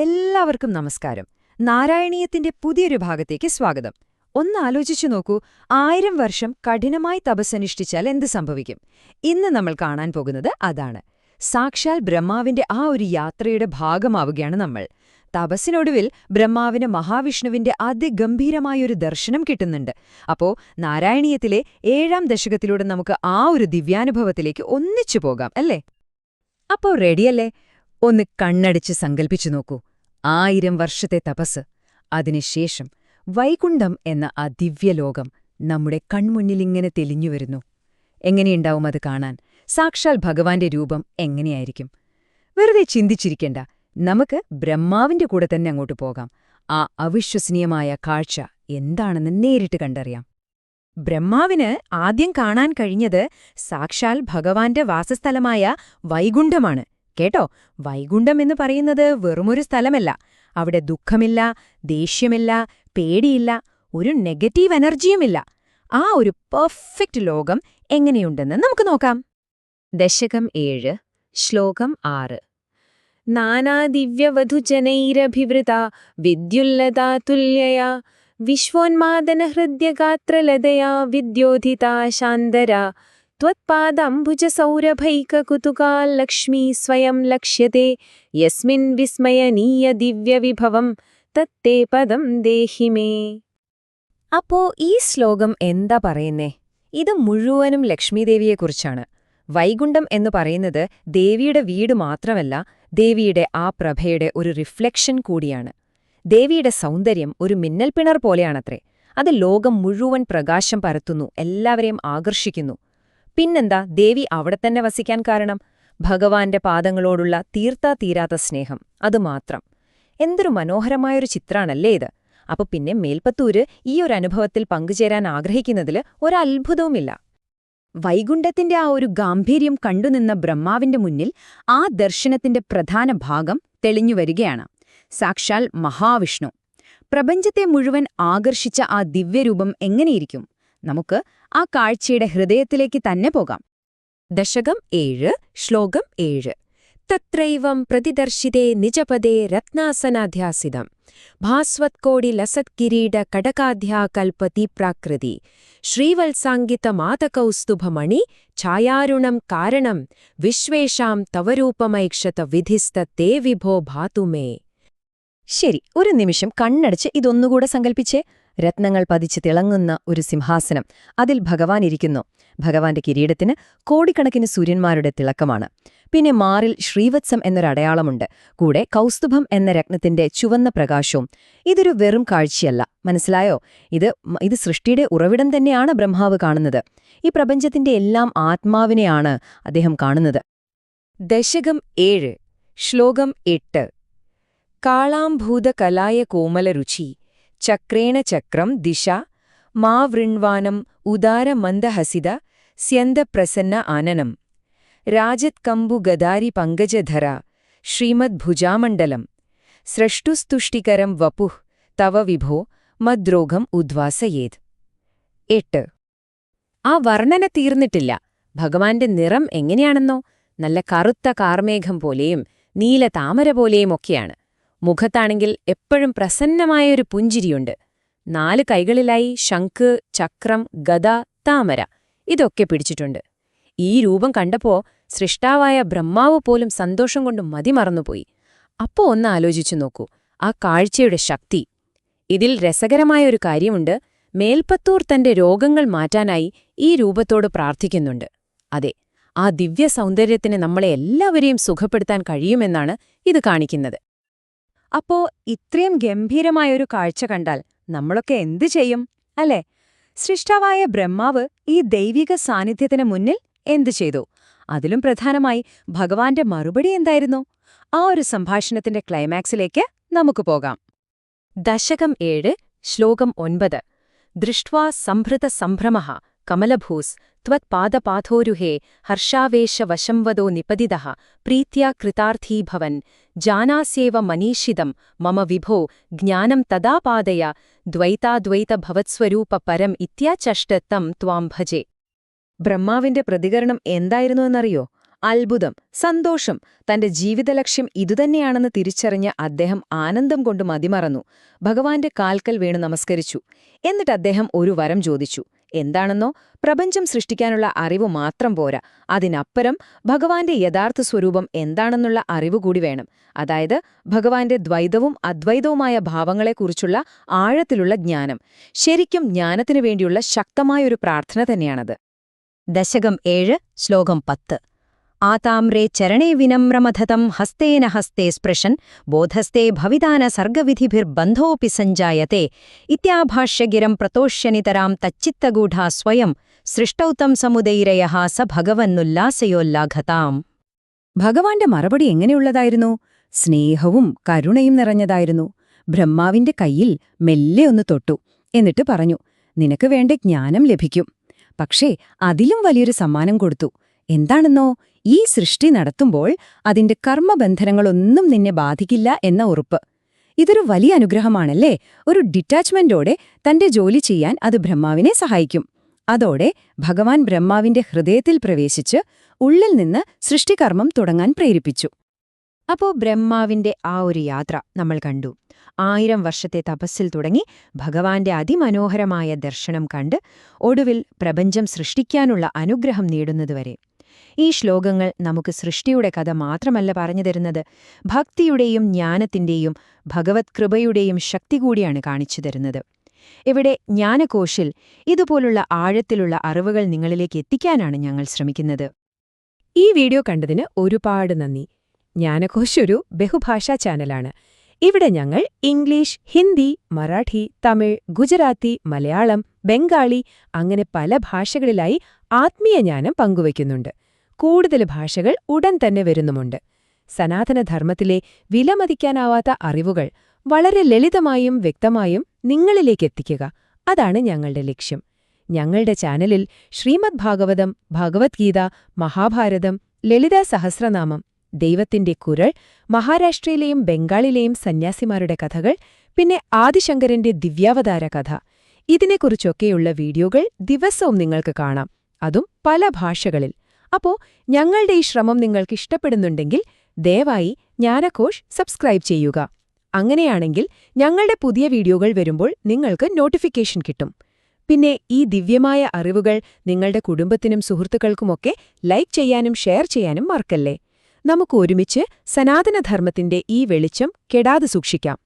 എല്ലാവർക്കും നമസ്കാരം. നാരായണീയത്തിന്റെ പുതിയൊരു ഭാഗത്തേക്ക് സ്വാഗതം. ഒന്ന് ആലോചിച്ചു നോക്കൂ, 1000 വർഷം കഠിനമായി തപസ്സനുഷ്ഠിച്ചാൽ എന്ത് സംഭവിക്കും? ഇന്ന് നമ്മൾ കാണാൻ പോകുന്നത് അതാണ്. സാക്ഷാൽ ബ്രഹ്മാവിന്റെ ആ ഒരു യാത്രയുടെ ഭാഗമാവുകയാണ് നമ്മൾ. തപസ്സിനൊടുവിൽ ബ്രഹ്മാവിന് മഹാവിഷ്ണുവിന്റെ അതിഗംഭീരമായൊരു ദർശനം കിട്ടുന്നുണ്ട്. അപ്പോ നാരായണീയത്തിലെ 7ാം ദശകത്തിലൂടെ നമുക്ക് ആ ഒരു ദിവ്യാനുഭവത്തിലേക്ക് ഒന്നിച്ചു പോകാം, അല്ലേ? അപ്പോ റെഡിയല്ലേ? ഒന്ന് കണ്ണടിച്ച് സങ്കൽപ്പിച്ചു നോക്കൂ. 1000 വർഷത്തെ തപസ്, അതിനുശേഷം വൈകുണ്ഠം എന്ന ആ ദിവ്യലോകം നമ്മുടെ കൺമുന്നിലിങ്ങനെ തെളിഞ്ഞുവരുന്നു. എങ്ങനെയുണ്ടാവും അത് കാണാൻ? സാക്ഷാൽ ഭഗവാന്റെ രൂപം എങ്ങനെയായിരിക്കും? വെറുതെ ചിന്തിച്ചിരിക്കേണ്ട, നമുക്ക് ബ്രഹ്മാവിന്റെ കൂടെ തന്നെ അങ്ങോട്ട് പോകാം. ആ അവിശ്വസനീയമായ കാഴ്ച എന്താണെന്ന് നേരിട്ട് കണ്ടറിയാം. ബ്രഹ്മാവിന് ആദ്യം കാണാൻ കഴിഞ്ഞത് സാക്ഷാൽ ഭഗവാന്റെ വാസസ്ഥലമായ വൈകുണ്ഠമാണ്. കേട്ടോ, വൈകുണ്ഠം എന്ന് പറയുന്നത് വെറുമൊരു സ്ഥലമല്ല. അവിടെ ദുഃഖമില്ല, ദേഷ്യമില്ല, പേടിയില്ല, ഒരു നെഗറ്റീവ് എനർജിയുമില്ല. ആ ഒരു പെർഫെക്റ്റ് ലോകം എങ്ങനെയുണ്ടെന്ന് നമുക്ക് നോക്കാം. ദശകം 7, ശ്ലോകം 6. നാനാദിവ്യവധുജനൈരഭിവൃത വിദ്യുല്ലതാ തുല്യയാ വിശ്വോന്മാദനഹൃദ്യഗാത്രലതയാ വിദ്യോധിതാ ശാന്തരാ ത്വത്പാദംബുജസൗരഭൈകകുതുകാ ലക്ഷ്മീ സ്വയം ലക്ഷ്യത്തെ യസ്മിൻ വിസ്മയനീയ ദിവ്യവിഭവം തത്തേ പദം ദേഹി മേ. അപ്പോ ഈ ശ്ലോകം എന്താ പറയുന്നേ? ഇത് മുഴുവനും ലക്ഷ്മീദേവിയെക്കുറിച്ചാണ്. വൈകുണ്ഠം എന്ന് പറയുന്നത് ദേവിയുടെ വീട് മാത്രമല്ല, ദേവിയുടെ ആ പ്രഭയുടെ ഒരു റിഫ്ലക്ഷൻ കൂടിയാണ്. ദേവിയുടെ സൗന്ദര്യം ഒരു മിന്നൽപ്പിണർ പോലെയാണത്രേ. അത് ലോകം മുഴുവൻ പ്രകാശം പരത്തുന്നു, എല്ലാവരെയും ആകർഷിക്കുന്നു. പിന്നെന്താ ദേവി അവിടെ തന്നെ വസിക്കാൻ കാരണം? ഭഗവാന്റെ പാദങ്ങളോടുള്ള തീരാത്ത സ്നേഹം, അതുമാത്രം. എന്തൊരു മനോഹരമായൊരു ചിത്രാണല്ലേ ഇത്! അപ്പൊ പിന്നെ മേൽപ്പത്തൂര് ഈ ഒരു അനുഭവത്തിൽ പങ്കുചേരാൻ ആഗ്രഹിക്കുന്നതിൽ ഒരത്ഭുതവുമില്ല. വൈകുണ്ഠത്തിന്റെ ആ ഒരു ഗാംഭീര്യം കണ്ടുനിന്ന ബ്രഹ്മാവിന്റെ മുന്നിൽ ആ ദർശനത്തിന്റെ പ്രധാന ഭാഗം തെളിഞ്ഞുവരികയാണ്. സാക്ഷാൽ മഹാവിഷ്ണു. പ്രപഞ്ചത്തെ മുഴുവൻ ആകർഷിച്ച ആ ദിവ്യരൂപം എങ്ങനെയിരിക്കും? നമുക്ക് ആ കാഴ്ചയുടെ ഹൃദയത്തിലേക്ക് തന്നെ പോകാം. ദശകം 7, ശ്ലോകം 7. തത്രൈവം പ്രതിദർശിതേ നിജപദേ രത്നാസനാധ്യാസിതം ഭാസ്വത്കോടി ലസത്കിരീട കടകാധ്യാകൽപതീപ്രാകൃതി ശ്രീവത്സാങ്കിതമാതകൗസ്തുഭമണി ഛായാരുണം കാരണം വിശ്വേഷാം തവരൂപമൈക്ഷത വിധിസ്തത്തേ വിഭോ ഭാതുമേ. ശരി, ഒരു നിമിഷം കണ്ണടച്ച് ഇതൊന്നുകൂടെ സങ്കൽപ്പിച്ചേ. രത്നങ്ങൾ പതിച്ച് തിളങ്ങുന്ന ഒരു സിംഹാസനം, അതിൽ ഭഗവാൻ ഇരിക്കുന്നു. ഭഗവാന്റെ കിരീടത്തിന് കോടിക്കണക്കിന് സൂര്യന്മാരുടെ തിളക്കമാണ്. പിന്നെ മാറിൽ ശ്രീവത്സം എന്നൊരടയാളമുണ്ട്. കൂടെ കൗസ്തുഭം എന്ന രത്നത്തിന്റെ ചുവന്ന പ്രകാശവും. ഇതൊരു വെറും കാഴ്ചയല്ല, മനസ്സിലായോ? ഇത് സൃഷ്ടിയുടെ ഉറവിടം തന്നെയാണ് ബ്രഹ്മാവ് കാണുന്നത്. ഈ പ്രപഞ്ചത്തിന്റെ എല്ലാം ആത്മാവിനെയാണ് അദ്ദേഹം കാണുന്നത്. ദശകം 7, ശ്ലോകം 8. കാളാംഭൂതകലായ കോമലരുചി ചക്രേണ ചക്രം ദിശ മാ വൃണ്വാനം ഉദാരമന്ദഹസിത സ്യന്തപ്രസന്ന ആനനം രാജത്കമ്പു ഗദാരി പങ്കജധര ശ്രീമദ്ഭുജാമണ്ഡലം സ്രഷ്ടുസ്തുഷ്ടികരം വപുഃ തവ വിഭോ മദ്രോഗം ഉദ്വാസയേത്. 8. ആ വർണ്ണന തീർന്നിട്ടില്ല. ഭഗവാന്റെ നിറം എങ്ങനെയാണെന്നോ? നല്ല കറുത്ത കാർമേഘം പോലെയും നീല താമര പോലെയുമൊക്കെയാണ്. മുഖത്താണെങ്കിൽ എപ്പോഴും പ്രസന്നമായൊരു പുഞ്ചിരിയുണ്ട്. 4 കൈകളിലായി ശംഖ്, ചക്രം, ഗദ, താമര ഇതൊക്കെ പിടിച്ചിട്ടുണ്ട്. ഈ രൂപം കണ്ടപ്പോ സൃഷ്ടാവായ ബ്രഹ്മാവ് പോലും സന്തോഷം കൊണ്ട് മതിമറന്നുപോയി. അപ്പോ ഒന്ന് ആലോചിച്ചു നോക്കൂ, ആ കാഴ്ചയുടെ ശക്തി. ഇതിൽ രസകരമായൊരു കാര്യമുണ്ട്. മേൽപ്പത്തൂർ തന്റെ രോഗങ്ങൾ മാറ്റാനായി ഈ രൂപത്തോട് പ്രാർത്ഥിക്കുന്നുണ്ട്. അതെ, ആ ദിവ്യ സൗന്ദര്യത്തിന് നമ്മളെ എല്ലാവരെയും സുഖപ്പെടുത്താൻ കഴിയുമെന്നാണ് ഇത് കാണിക്കുന്നത്. അപ്പോ ഇത്രയും ഗംഭീരമായൊരു കാഴ്ച കണ്ടാൽ നമ്മളൊക്കെ എന്തു ചെയ്യും, അല്ലേ? സൃഷ്ടാവായ ബ്രഹ്മാവ് ഈ ദൈവിക സാന്നിധ്യത്തിന് മുന്നിൽ എന്തു ചെയ്തു? അതിലും പ്രധാനമായി ഭഗവാന്റെ മറുപടി എന്തായിരുന്നു? ആ ഒരു സംഭാഷണത്തിന്റെ ക്ലൈമാക്സിലേക്ക് നമുക്ക് പോകാം. ദശകം 7, ശ്ലോകം 9. ദൃഷ്ട്വാ സംഭൃത സംഭ്രമഃ കമലഭൂസ് ത്വത്പാദപാഥോരുഹേ ഹർഷാവേശവശംവദോ നിപതിതഃ പ്രീത്യാ കൃതാർത്ഥീഭവൻ ജാനാസ്യേവ മനീഷിതം മമ വിഭോ ജ്ഞാനം തദാ പാദയ ദ്വൈതാദ്വൈതഭവത്സ്വരൂപ പരം ഇത്യാചഷ്ട തം ത്വാം ഭജേ. ബ്രഹ്മാവിന്റെ പ്രതികരണം എന്തായിരുന്നുവെന്നറിയോ? അത്ഭുതം, സന്തോഷം, തന്റെ ജീവിതലക്ഷ്യം ഇതുതന്നെയാണെന്ന് തിരിച്ചറിഞ്ഞ അദ്ദേഹം ആനന്ദം കൊണ്ട് മതിമറന്നു. ഭഗവാന്റെ കാൽക്കൽ വീണ് നമസ്കരിച്ചു. എന്നിട്ട് അദ്ദേഹം ഒരു വരം ചോദിച്ചു. എന്താണെന്നോ? പ്രപഞ്ചം സൃഷ്ടിക്കാനുള്ള അറിവ് മാത്രം പോരാ, അതിനപ്പുറം ഭഗവാന്റെ യഥാർത്ഥ സ്വരൂപം എന്താണെന്നുള്ള അറിവുകൂടി വേണം. അതായത് ഭഗവാന്റെ ദ്വൈതവും അദ്വൈതവുമായ ഭാവങ്ങളെക്കുറിച്ചുള്ള ആഴത്തിലുള്ള ജ്ഞാനം. ശരിക്കും ജ്ഞാനത്തിനു വേണ്ടിയുള്ള ശക്തമായൊരു പ്രാർത്ഥന തന്നെയാണത്. ദശകം 7, ശ്ലോകം 10. ആതാമ്രേ ചരണേ വിനമ്രമധതം ഹസ്തേന ഹസ്തേ സ്പൃശൻ ബോധസ്തേ ഭവിദാന സർഗവിധിഭിർബന്ധോപി സഞ്ജായത്തെ ഇത്യാഭാഷ്യഗിരം പ്രതോഷ്യനിതരാം തച്ചിത്തഗൂഢാ സ്വയം സൃഷ്ടൗ തം സമുദൈരയഃ സ ഭഗവന്നുല്ലാസയോല്ലാഘതാം. ഭഗവാന്റെ മറുപടി എങ്ങനെയുള്ളതായിരുന്നു? സ്നേഹവും കരുണയും നിറഞ്ഞതായിരുന്നു. ബ്രഹ്മാവിന്റെ കയ്യിൽ മെല്ലെ ഒന്ന് തൊട്ടു. എന്നിട്ട് പറഞ്ഞു, നിനക്ക് വേണ്ട ജ്ഞാനം ലഭിക്കും. പക്ഷേ അതിലും വലിയൊരു സമ്മാനം കൊടുത്തു. എന്താണെന്നോ? ഈ സൃഷ്ടി നടത്തുമ്പോൾ അതിന്റെ കർമ്മബന്ധനങ്ങളൊന്നും നിന്നെ ബാധിക്കില്ല എന്ന ഉറപ്പ്. ഇതൊരു വലിയ അനുഗ്രഹമാണല്ലേ? ഒരു ഡിറ്റാച്ച്മെന്റോടെ തന്റെ ജോലി ചെയ്യാൻ അത് ബ്രഹ്മാവിനെ സഹായിക്കും. അതോടെ ഭഗവാൻ ബ്രഹ്മാവിന്റെ ഹൃദയത്തിൽ പ്രവേശിച്ച് ഉള്ളിൽ നിന്ന് സൃഷ്ടികർമ്മം തുടങ്ങാൻ പ്രേരിപ്പിച്ചു. അപ്പോ ബ്രഹ്മാവിന്റെ ആ ഒരു യാത്ര നമ്മൾ കണ്ടു. 1000 വർഷത്തെ തപസ്സിൽ തുടങ്ങി ഭഗവാന്റെ അതിമനോഹരമായ ദർശനം കണ്ട് ഒടുവിൽ പ്രപഞ്ചം സൃഷ്ടിക്കാനുള്ള അനുഗ്രഹം നേടുന്നതുവരെ. ഈ ശ്ലോകങ്ങൾ നമുക്ക് സൃഷ്ടിയുടെ കഥ മാത്രമല്ല പറഞ്ഞുതരുന്നത്, ഭക്തിയുടെയും ജ്ഞാനത്തിന്റെയും ഭഗവത് കൃപയുടെയും ശക്തി കൂടിയാണ് കാണിച്ചു തരുന്നത്. ഇവിടെ ജ്ഞാനകോശിൽ ഇതുപോലുള്ള ആഴത്തിലുള്ള അറിവുകൾ നിങ്ങളിലേക്ക് എത്തിക്കാനാണ് ഞങ്ങൾ ശ്രമിക്കുന്നത്. ഈ വീഡിയോ കണ്ടതിന് ഒരുപാട് നന്ദി. ജ്ഞാനകോശ് ഒരു ബഹുഭാഷാ ചാനലാണ്. ഇവിടെ ഞങ്ങൾ ഇംഗ്ലീഷ്, ഹിന്ദി, മറാഠി, തമിഴ്, ഗുജറാത്തി, മലയാളം, ബംഗാളി അങ്ങനെ പല ഭാഷകളിലായി ആത്മീയ ജ്ഞാനം പങ്കുവയ്ക്കുന്നുണ്ട്. കൂടുതൽ ഭാഷകൾ ഉടൻ തന്നെ വരുന്നുമുണ്ട്. സനാതനധർമ്മത്തിലെ വിലമതിക്കാനാവാത്ത അറിവുകൾ വളരെ ലളിതമായും വ്യക്തമായും നിങ്ങളിലേക്കെത്തിക്കുക, അതാണ് ഞങ്ങളുടെ ലക്ഷ്യം. ഞങ്ങളുടെ ചാനലിൽ ശ്രീമദ് ഭാഗവതം, ഭഗവത്ഗീത, മഹാഭാരതം, ലളിതാ സഹസ്രനാമം, ദൈവത്തിന്റെ കുരൾ, മഹാരാഷ്ട്രയിലെയും ബംഗാളിലെയും സന്യാസിമാരുടെ കഥകൾ, പിന്നെ ആദിശങ്കരന്റെ ദിവ്യാവതാര കഥ, ഇതിനെക്കുറിച്ചൊക്കെയുള്ള വീഡിയോകൾ ദിവസവും നിങ്ങൾക്ക് കാണാം, അതും പല ഭാഷകളിൽ. അപ്പോ ഞങ്ങളുടെ ഈ ശ്രമം നിങ്ങൾക്ക് ഇഷ്ടപ്പെടുന്നുണ്ടെങ്കിൽ ദയവായി ജ്ഞാനകോശ് സബ്സ്ക്രൈബ് ചെയ്യുക. അങ്ങനെയാണെങ്കിൽ ഞങ്ങളുടെ പുതിയ വീഡിയോകൾ വരുമ്പോൾ നിങ്ങൾക്ക് നോട്ടിഫിക്കേഷൻ കിട്ടും. പിന്നെ ഈ ദിവ്യമായ അറിവുകൾ നിങ്ങളുടെ കുടുംബത്തിനും സുഹൃത്തുക്കൾക്കുമൊക്കെ ലൈക്ക് ചെയ്യാനും ഷെയർ ചെയ്യാനും മറക്കല്ലേ. നമുക്ക് ഒരുമിച്ച് സനാതനധർമ്മത്തിന്റെ ഈ വെളിച്ചം കെടാതെ സൂക്ഷിക്കാം.